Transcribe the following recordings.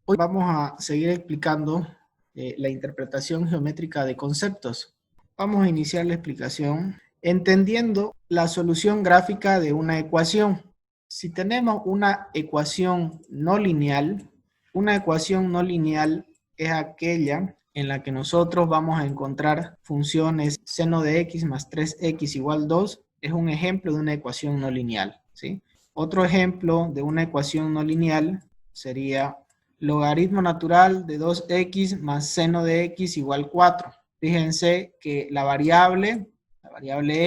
Hoy vamos a seguir explicando la interpretación geométrica de conceptos. Vamos a iniciar la explicación entendiendo la solución gráfica de una ecuación. Si tenemos una ecuación no lineal es aquella en la que nosotros vamos a encontrar funciones seno de x más 3x igual 2. Es un ejemplo de una ecuación no lineal, ¿sí? Otro ejemplo de una ecuación no lineal sería logaritmo natural de 2x más seno de x igual 4. Fíjense que la variable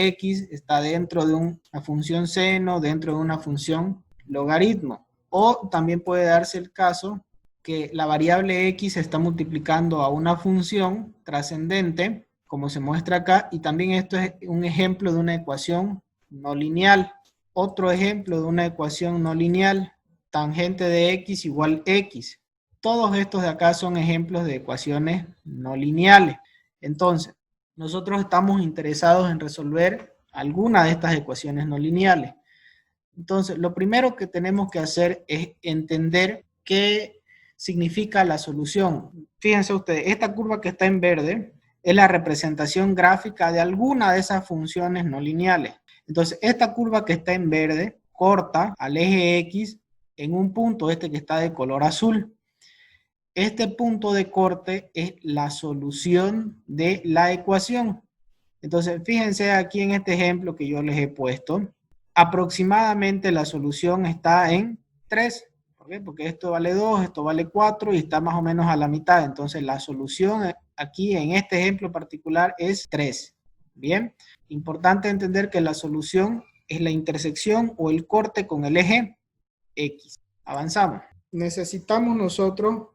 x está dentro de una función seno, dentro de una función logaritmo. O también puede darse el caso que la variable x se está multiplicando a una función trascendente, como se muestra acá, y también esto es un ejemplo de una ecuación no lineal. Otro ejemplo de una ecuación no lineal, tangente de x igual x. Todos estos de acá son ejemplos de ecuaciones no lineales. Entonces, nosotros estamos interesados en resolver alguna de estas ecuaciones no lineales. Entonces, lo primero que tenemos que hacer es entender qué significa la solución. Fíjense ustedes, esta curva que está en verde es la representación gráfica de alguna de esas funciones no lineales. Entonces, esta curva que está en verde corta al eje X en un punto, que está de color azul. Este punto de corte es la solución de la ecuación. Entonces, fíjense aquí en este ejemplo que yo les he puesto, aproximadamente la solución está en 3. ¿Por qué? Porque esto vale 2, esto vale 4 y está más o menos a la mitad. Entonces, la solución aquí en este ejemplo particular es 3. Bien, importante entender que la solución es la intersección o el corte con el eje X. Avanzamos. Necesitamos nosotros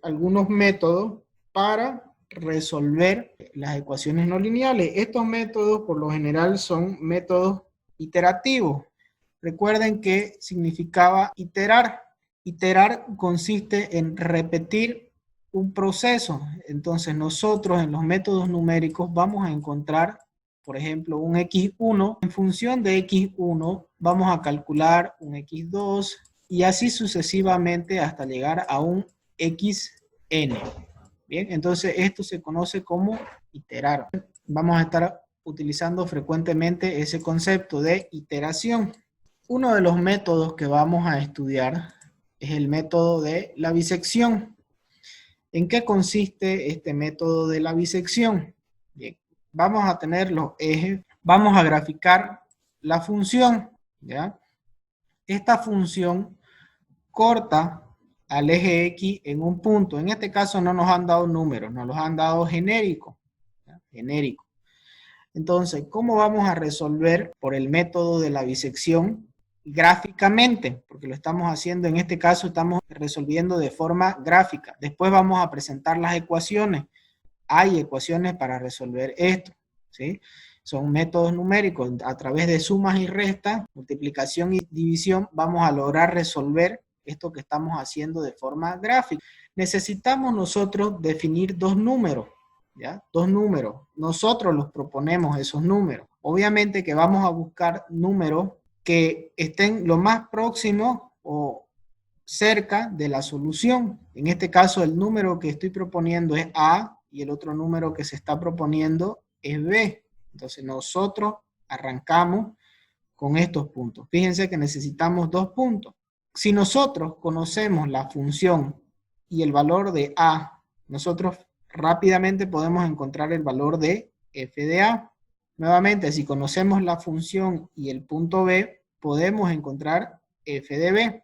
algunos métodos para resolver las ecuaciones no lineales. Estos métodos por lo general son métodos iterativos. Recuerden que significaba iterar. Iterar consiste en repetir un proceso. Entonces nosotros en los métodos numéricos vamos a encontrar, por ejemplo, un x1. En función de x1 vamos a calcular un x2 y así sucesivamente hasta llegar a un xn. Bien, entonces esto se conoce como iterar. Vamos a estar utilizando frecuentemente ese concepto de iteración. Uno de los métodos que vamos a estudiar es el método de la bisección. ¿En qué consiste este método de la bisección? Bien, vamos a tener los ejes, vamos a graficar la función, ¿ya? Esta función corta al eje X en un punto. En este caso no nos han dado números, nos los han dado genéricos. Genérico. Entonces, ¿cómo vamos a resolver por el método de la bisección? Gráficamente, porque lo estamos haciendo, en este caso estamos resolviendo de forma gráfica. Después vamos a presentar las ecuaciones. Hay ecuaciones para resolver esto, ¿sí? Son métodos numéricos. A través de sumas y restas, multiplicación y división, vamos a lograr resolver esto que estamos haciendo de forma gráfica. Necesitamos nosotros definir dos números, ¿ya? Dos números. Nosotros los proponemos esos números. Obviamente que vamos a buscar números que estén lo más próximo o cerca de la solución. En este caso, el número que estoy proponiendo es A y el otro número que se está proponiendo es B. Entonces, nosotros arrancamos con estos puntos. Fíjense que necesitamos dos puntos. Si nosotros conocemos la función y el valor de A, nosotros rápidamente podemos encontrar el valor de f de A. Nuevamente, si conocemos la función y el punto B, podemos encontrar f de B.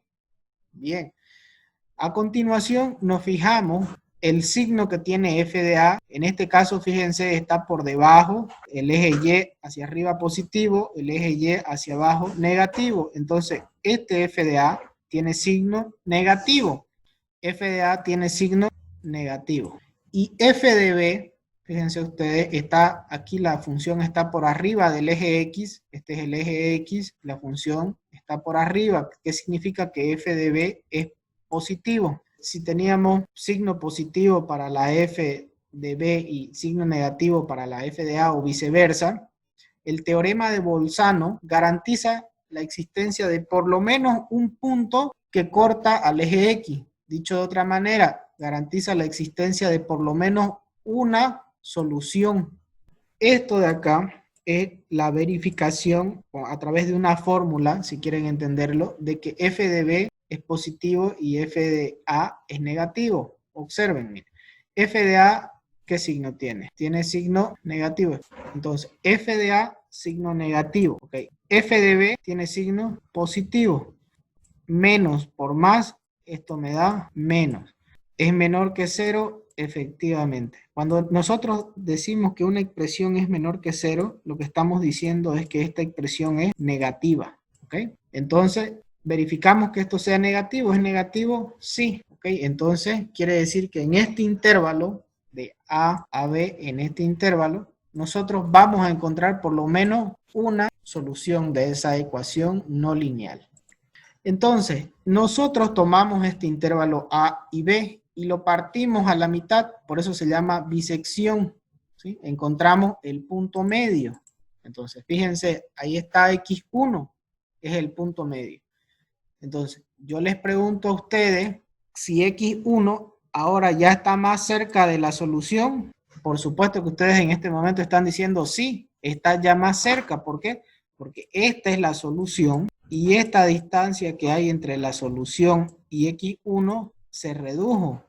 Bien. A continuación, nos fijamos el signo que tiene f de A. En este caso, fíjense, está por debajo, el eje Y hacia arriba positivo, el eje Y hacia abajo negativo. Entonces, este f de A tiene signo negativo. F de A tiene signo negativo. Y f de B, fíjense ustedes, está aquí, la función está por arriba del eje X. Este es el eje X, la función está por arriba. ¿Qué significa? Que f de B es positivo. Si teníamos signo positivo para la f de B y signo negativo para la f de A o viceversa, el teorema de Bolzano garantiza la existencia de por lo menos un punto que corta al eje X. Dicho de otra manera, garantiza la existencia de por lo menos una solución. Esto de acá es la verificación a través de una fórmula, si quieren entenderlo, de que f de b es positivo y f de a es negativo. Observen, miren. F de a, ¿qué signo tiene? Tiene signo negativo. Entonces, f de a, signo negativo. Okay. F de b tiene signo positivo. Menos por más, esto me da menos. ¿Es menor que cero? Efectivamente. Cuando nosotros decimos que una expresión es menor que cero, lo que estamos diciendo es que esta expresión es negativa. ¿Ok? Entonces, verificamos que esto sea negativo. ¿Es negativo? Sí. ¿Ok? Entonces, quiere decir que en este intervalo, de A a B, en este intervalo, nosotros vamos a encontrar por lo menos una solución de esa ecuación no lineal. Entonces, nosotros tomamos este intervalo A y B y lo partimos a la mitad, por eso se llama bisección, ¿sí? Encontramos el punto medio. Entonces, fíjense, ahí está X1, es el punto medio. Entonces, yo les pregunto a ustedes si X1 ahora ya está más cerca de la solución. Por supuesto que ustedes en este momento están diciendo sí, está ya más cerca. ¿Por qué? Porque esta es la solución y esta distancia que hay entre la solución y X1 se redujo.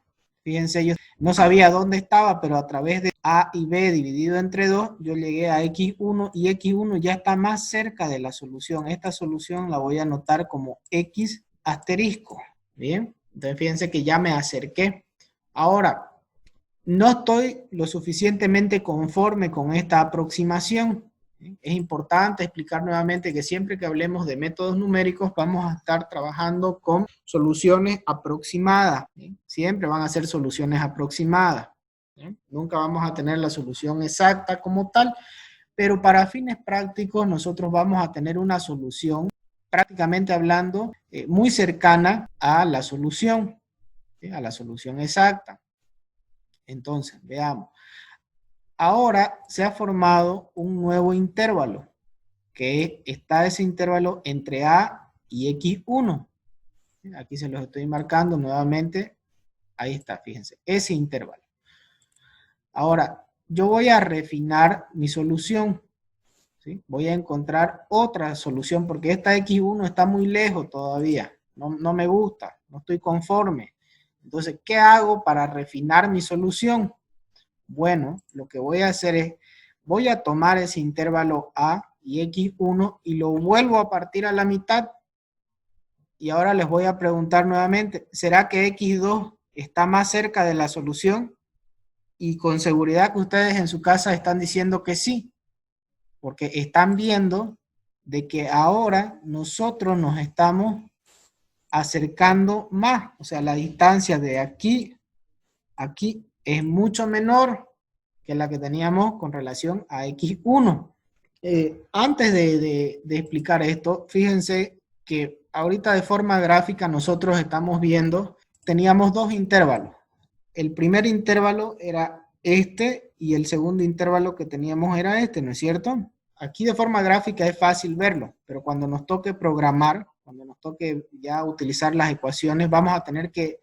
Fíjense, yo no sabía dónde estaba, pero a través de A y B dividido entre 2, yo llegué a X1 y X1 ya está más cerca de la solución. Esta solución la voy a anotar como X asterisco. Bien, entonces fíjense que ya me acerqué. Ahora, no estoy lo suficientemente conforme con esta aproximación. Es importante explicar nuevamente que siempre que hablemos de métodos numéricos vamos a estar trabajando con soluciones aproximadas. Siempre van a ser soluciones aproximadas. Nunca vamos a tener la solución exacta como tal, pero para fines prácticos nosotros vamos a tener una solución, prácticamente hablando, muy cercana a la solución exacta. Entonces, veamos. Ahora se ha formado un nuevo intervalo, que está ese intervalo entre A y X1. Aquí se los estoy marcando nuevamente. Ahí está, fíjense, ese intervalo. Ahora, yo voy a refinar mi solución. ¿Sí? Voy a encontrar otra solución porque esta X1 está muy lejos todavía. No me gusta, no estoy conforme. Entonces, ¿qué hago para refinar mi solución? Bueno, lo que voy a hacer es, voy a tomar ese intervalo A y X1 y lo vuelvo a partir a la mitad. Y ahora les voy a preguntar nuevamente, ¿será que X2 está más cerca de la solución? Y con seguridad que ustedes en su casa están diciendo que sí, porque están viendo de que ahora nosotros nos estamos acercando más. O sea, la distancia de aquí a aquí es mucho menor que la que teníamos con relación a X1. Antes de explicar esto, fíjense que ahorita de forma gráfica nosotros estamos viendo, teníamos dos intervalos. El primer intervalo era este y el segundo intervalo que teníamos era este, ¿no es cierto? Aquí de forma gráfica es fácil verlo, pero cuando nos toque programar, cuando nos toque ya utilizar las ecuaciones, vamos a tener que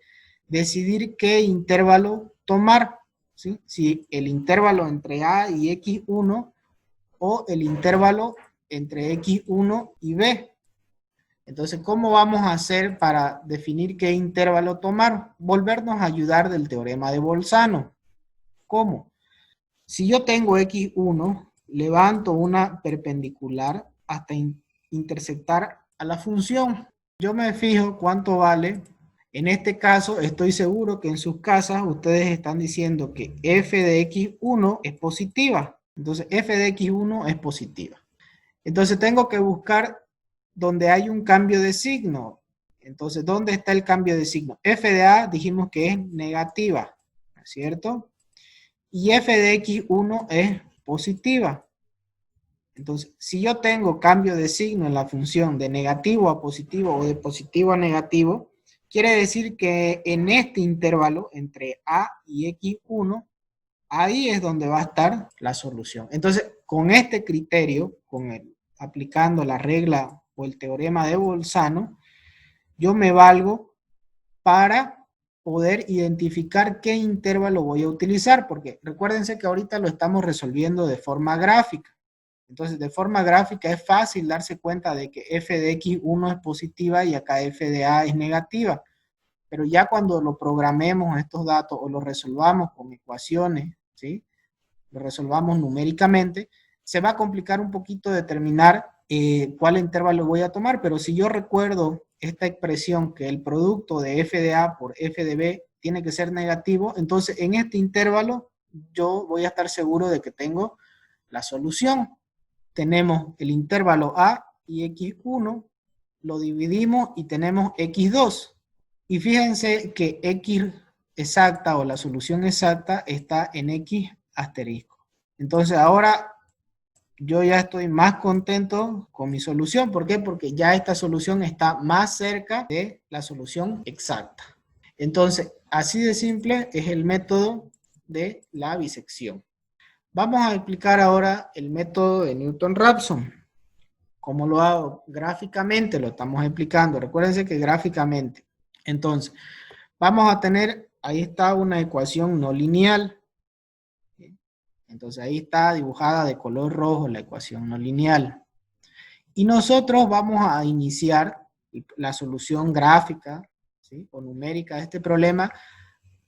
decidir qué intervalo tomar, ¿sí? Si el intervalo entre A y X1 o el intervalo entre X1 y B. Entonces, ¿cómo vamos a hacer para definir qué intervalo tomar? Volvernos a ayudar del teorema de Bolzano. ¿Cómo? Si yo tengo X1, levanto una perpendicular hasta intersectar a la función. Yo me fijo cuánto vale. En este caso, estoy seguro que en sus casas ustedes están diciendo que f de X1 es positiva. Entonces, f de X1 es positiva. Entonces, tengo que buscar donde hay un cambio de signo. Entonces, ¿dónde está el cambio de signo? F de A dijimos que es negativa, ¿cierto? Y f de X1 es positiva. Entonces, si yo tengo cambio de signo en la función de negativo a positivo o de positivo a negativo, quiere decir que en este intervalo entre A y X1, ahí es donde va a estar la solución. Entonces, con este criterio, aplicando la regla o el teorema de Bolzano, yo me valgo para poder identificar qué intervalo voy a utilizar, porque recuérdense que ahorita lo estamos resolviendo de forma gráfica. Entonces, de forma gráfica es fácil darse cuenta de que f de x1 es positiva y acá f de a es negativa. Pero ya cuando lo programemos estos datos o lo resolvamos con ecuaciones, ¿sí? Lo resolvamos numéricamente, se va a complicar un poquito determinar cuál intervalo voy a tomar, pero si yo recuerdo esta expresión que el producto de f de a por f de b tiene que ser negativo, entonces en este intervalo yo voy a estar seguro de que tengo la solución. Tenemos el intervalo a y x1, lo dividimos y tenemos x2. Y fíjense que x exacta o la solución exacta está en x asterisco. Entonces ahora yo ya estoy más contento con mi solución. ¿Por qué? Porque ya esta solución está más cerca de la solución exacta. Entonces, así de simple es el método de la bisección. Vamos a explicar ahora el método de Newton-Raphson. ¿Cómo lo hago? Gráficamente lo estamos explicando. Recuérdense que gráficamente. Entonces, vamos a tener, ahí está una ecuación no lineal. Entonces, ahí está dibujada de color rojo la ecuación no lineal. Y nosotros vamos a iniciar la solución gráfica, ¿sí? O numérica de este problema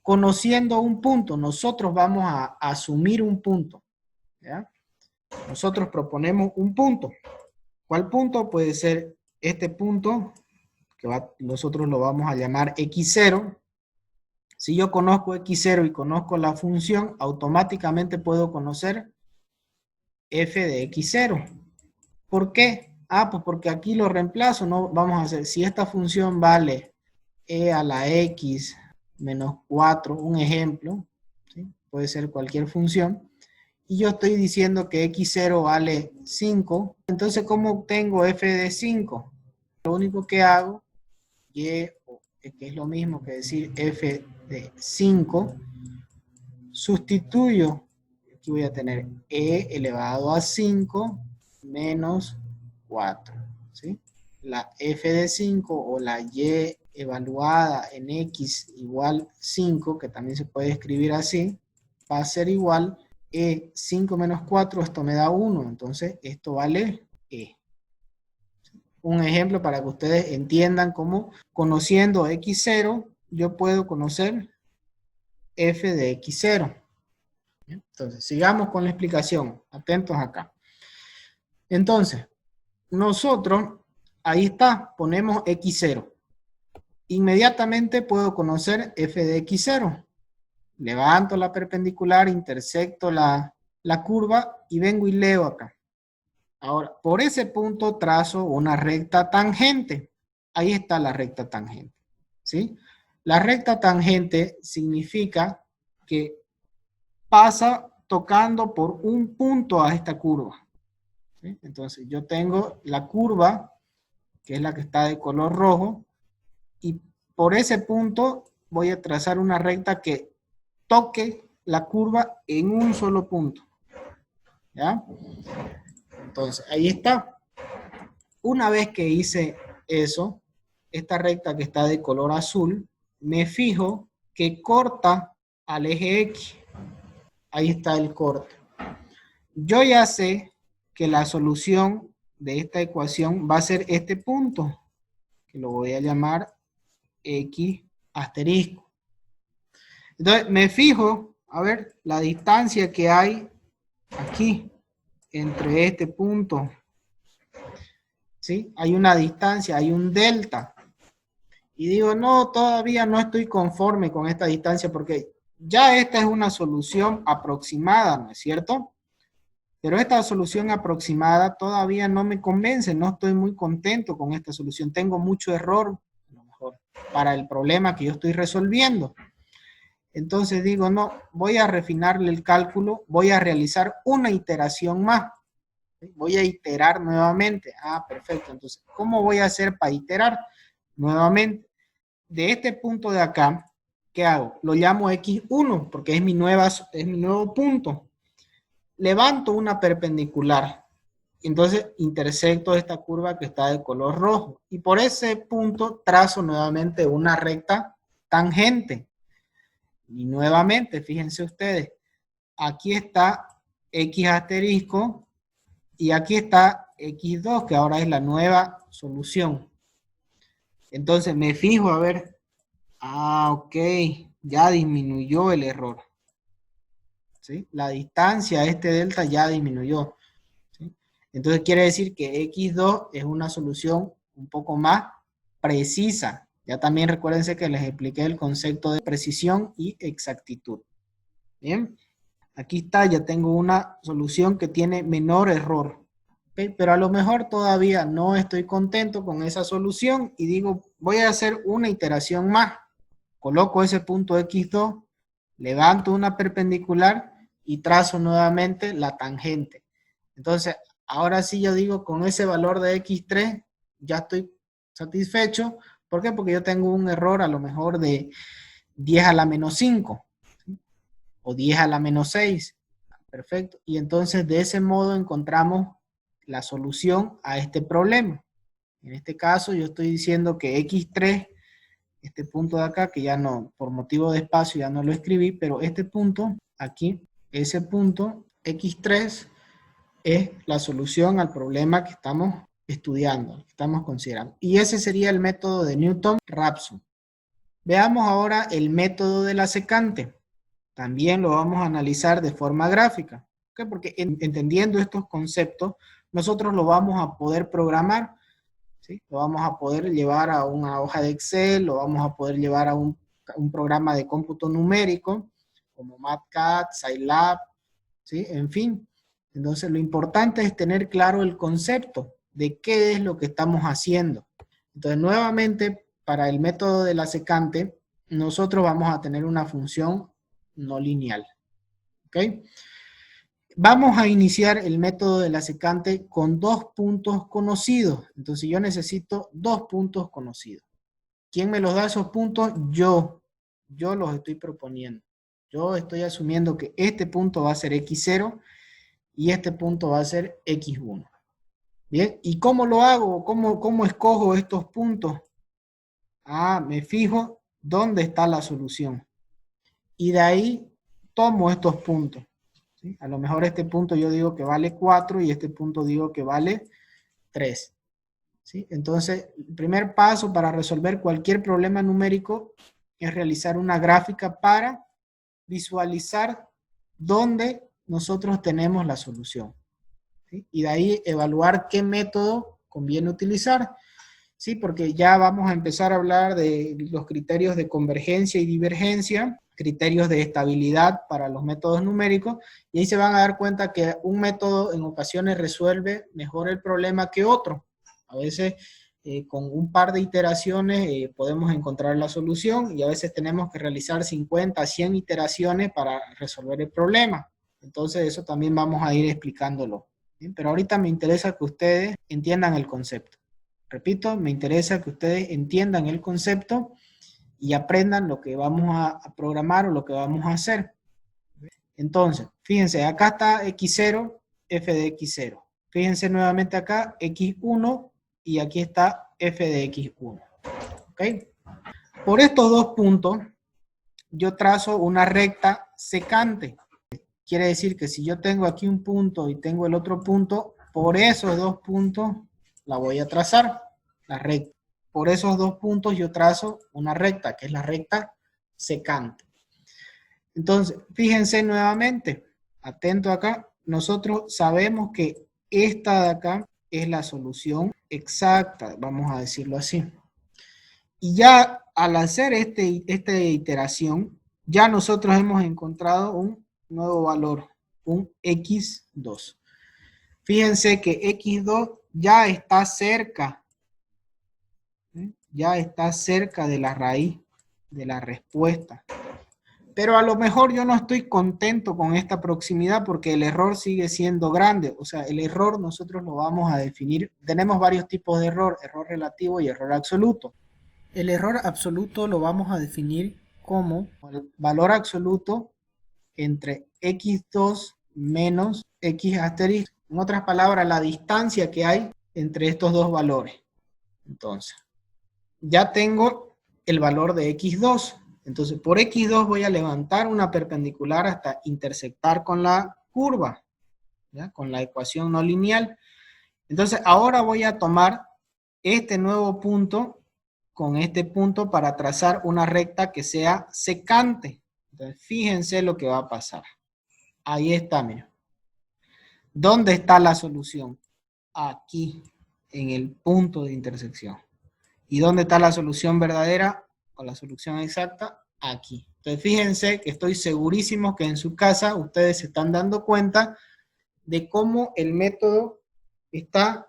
conociendo un punto. Nosotros vamos a asumir un punto, ¿ya? Nosotros proponemos un punto. ¿Cuál punto? Puede ser este punto, que nosotros lo vamos a llamar x0. Si yo conozco x0 y conozco la función, automáticamente puedo conocer f de x0. ¿Por qué? Ah, pues porque aquí lo reemplazo, ¿no? Vamos a hacer, si esta función vale e a la x menos 4, un ejemplo, ¿sí? Puede ser cualquier función, y yo estoy diciendo que x0 vale 5, entonces ¿cómo obtengo f de 5? Lo único que hago, que es lo mismo que decir f de 5, sustituyo, aquí voy a tener e elevado a 5 menos 4, ¿sí? La f de 5 o la y evaluada en x igual 5, que también se puede escribir así, va a ser igual e 5 menos 4, esto me da 1, entonces esto vale e. Un ejemplo para que ustedes entiendan cómo conociendo x0, yo puedo conocer f de x0. Entonces, sigamos con la explicación. Atentos acá. Entonces, nosotros, ahí está, ponemos x0. Inmediatamente puedo conocer f de x0. Levanto la perpendicular, intersecto la curva y vengo y leo acá. Ahora, por ese punto trazo una recta tangente. Ahí está la recta tangente, ¿sí? La recta tangente significa que pasa tocando por un punto a esta curva, ¿sí? Entonces, yo tengo la curva, que es la que está de color rojo, y por ese punto voy a trazar una recta que toque la curva en un solo punto, ¿ya? Entonces, ahí está. Una vez que hice eso, esta recta que está de color azul, me fijo que corta al eje X. Ahí está el corte. Yo ya sé que la solución de esta ecuación va a ser este punto, que lo voy a llamar X asterisco. Entonces, me fijo, a ver, la distancia que hay aquí entre este punto, ¿sí? Hay una distancia, hay un delta. Y digo, no, todavía no estoy conforme con esta distancia porque ya esta es una solución aproximada, ¿no es cierto? Pero esta solución aproximada todavía no me convence, no estoy muy contento con esta solución. Tengo mucho error, a lo mejor, para el problema que yo estoy resolviendo. Entonces digo, no, voy a refinarle el cálculo, voy a realizar una iteración más. Voy a iterar nuevamente. Ah, perfecto. Entonces, ¿cómo voy a hacer para iterar? Nuevamente, de este punto de acá, ¿qué hago? Lo llamo X1 porque es mi nuevo punto. Levanto una perpendicular. Entonces, intersecto esta curva que está de color rojo. Y por ese punto trazo nuevamente una recta tangente. Y nuevamente, fíjense ustedes, aquí está x asterisco y aquí está x2, que ahora es la nueva solución. Entonces me fijo a ver, ok, ya disminuyó el error. ¿Sí? La distancia a este delta ya disminuyó. ¿Sí? Entonces quiere decir que x2 es una solución un poco más precisa. Ya también recuérdense que les expliqué el concepto de precisión y exactitud. Bien, aquí está, ya tengo una solución que tiene menor error. ¿Okay? Pero a lo mejor todavía no estoy contento con esa solución y digo, voy a hacer una iteración más. Coloco ese punto x2, levanto una perpendicular y trazo nuevamente la tangente. Entonces, ahora sí yo digo, con ese valor de x3 ya estoy satisfecho. ¿Por qué? Porque yo tengo un error a lo mejor de 10 a la menos 5, ¿sí? O 10 a la menos 6. Perfecto. Y entonces de ese modo encontramos la solución a este problema. En este caso yo estoy diciendo que x3, este punto de acá, que ya no, por motivo de espacio ya no lo escribí, pero este punto aquí, ese punto x3 es la solución al problema que estamos estudiando, que estamos considerando. Y ese sería el método de Newton-Raphson. Veamos ahora el método de la secante. También lo vamos a analizar de forma gráfica. ¿Okay? Porque entendiendo estos conceptos, nosotros lo vamos a poder programar. ¿Sí? Lo vamos a poder llevar a una hoja de Excel, lo vamos a poder llevar a un programa de cómputo numérico, como Matcat, Scilab, ¿sí? En fin. Entonces, lo importante es tener claro el concepto de qué es lo que estamos haciendo. Entonces, nuevamente, para el método de la secante, nosotros vamos a tener una función no lineal. ¿Ok? Vamos a iniciar el método de la secante con 2 puntos conocidos. Entonces yo necesito 2 puntos conocidos. ¿Quién me los da esos puntos? Yo. Yo los estoy proponiendo. Yo estoy asumiendo que este punto va a ser x0 y este punto va a ser x1. Bien, ¿y cómo lo hago? ¿Cómo escojo estos puntos? Me fijo dónde está la solución. Y de ahí tomo estos puntos. ¿Sí? A lo mejor este punto yo digo que vale 4 y este punto digo que vale 3. ¿Sí? Entonces, el primer paso para resolver cualquier problema numérico es realizar una gráfica para visualizar dónde nosotros tenemos la solución. ¿Sí? Y de ahí evaluar qué método conviene utilizar. ¿Sí? Porque ya vamos a empezar a hablar de los criterios de convergencia y divergencia, criterios de estabilidad para los métodos numéricos, y ahí se van a dar cuenta que un método en ocasiones resuelve mejor el problema que otro. A veces con un par de iteraciones podemos encontrar la solución y a veces tenemos que realizar 50, 100 iteraciones para resolver el problema. Entonces eso también vamos a ir explicándolo. ¿Bien? Pero ahorita me interesa que ustedes entiendan el concepto. Repito, me interesa que ustedes entiendan el concepto y aprendan lo que vamos a programar o lo que vamos a hacer. Entonces, fíjense, acá está x0, f de x0. Fíjense nuevamente acá, x1 y aquí está f de x1. ¿Ok? Por estos dos puntos, yo trazo una recta secante. Quiere decir que si yo tengo aquí un punto y tengo el otro punto, por esos dos puntos la voy a trazar, la recta. Por esos dos puntos yo trazo una recta, que es la recta secante. Entonces, fíjense nuevamente, atento acá, nosotros sabemos que esta de acá es la solución exacta, vamos a decirlo así. Y ya al hacer esta iteración, ya nosotros hemos encontrado un nuevo valor, un x2. Fíjense que x2 ya está cerca, ¿sí? Ya está cerca de la raíz de la respuesta. Pero a lo mejor yo no estoy contento con esta proximidad porque el error sigue siendo grande. O sea, el error nosotros lo vamos a definir. Tenemos varios tipos de error, error relativo y error absoluto. El error absoluto lo vamos a definir como el valor absoluto entre x2 menos x asterisco. En otras palabras, la distancia que hay entre estos dos valores. Entonces, ya tengo el valor de x2. Entonces, por x2 voy a levantar una perpendicular hasta intersectar con la curva, ¿ya? Con la ecuación no lineal. Entonces, ahora voy a tomar este nuevo punto con este punto para trazar una recta que sea secante. Entonces, fíjense lo que va a pasar. Ahí está, miren. ¿Dónde está la solución? Aquí, en el punto de intersección. ¿Y dónde está la solución verdadera o la solución exacta? Aquí. Entonces, fíjense que estoy segurísimo que en su casa ustedes se están dando cuenta de cómo el método está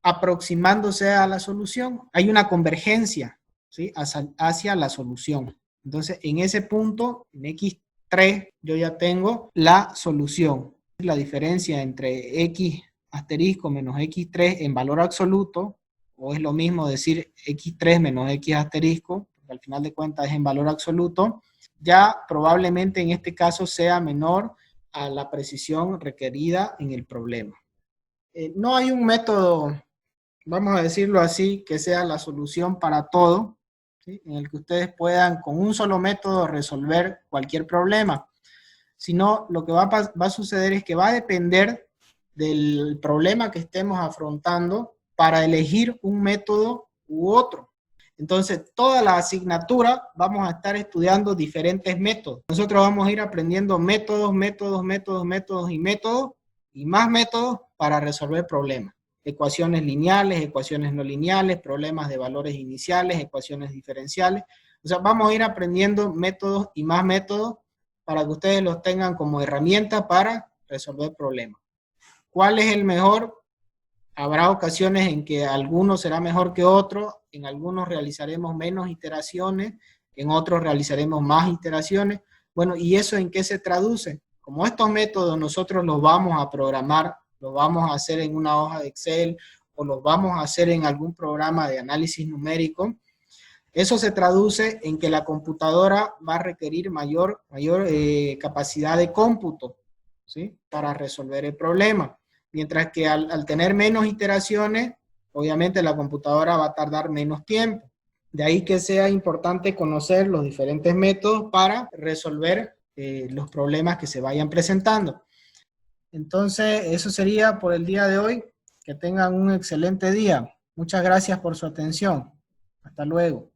aproximándose a la solución. Hay una convergencia, ¿sí? Hacia la solución. Entonces, en ese punto, en x3, yo ya tengo la solución. La diferencia entre x asterisco menos x3 en valor absoluto, o es lo mismo decir x3 menos x asterisco, porque al final de cuentas es en valor absoluto, ya probablemente en este caso sea menor a la precisión requerida en el problema. No hay un método, vamos a decirlo así, que sea la solución para todo, ¿sí? En el que ustedes puedan con un solo método resolver cualquier problema, sino lo que va a suceder es que va a depender del problema que estemos afrontando para elegir un método u otro. Entonces, toda la asignatura vamos a estar estudiando diferentes métodos. Nosotros vamos a ir aprendiendo métodos y más métodos para resolver problemas. Ecuaciones lineales, ecuaciones no lineales, problemas de valores iniciales, ecuaciones diferenciales. O sea, vamos a ir aprendiendo métodos y más métodos para que ustedes los tengan como herramienta para resolver problemas. ¿Cuál es el mejor? Habrá ocasiones en que alguno será mejor que otro, en algunos realizaremos menos iteraciones, en otros realizaremos más iteraciones. Bueno, ¿y eso en qué se traduce? Como estos métodos nosotros los vamos a programar, los vamos a hacer en una hoja de Excel o los vamos a hacer en algún programa de análisis numérico, eso se traduce en que la computadora va a requerir mayor capacidad de cómputo, ¿sí? Para resolver el problema. Mientras que al tener menos iteraciones, obviamente la computadora va a tardar menos tiempo. De ahí que sea importante conocer los diferentes métodos para resolver los problemas que se vayan presentando. Entonces, eso sería por el día de hoy. Que tengan un excelente día. Muchas gracias por su atención. Hasta luego.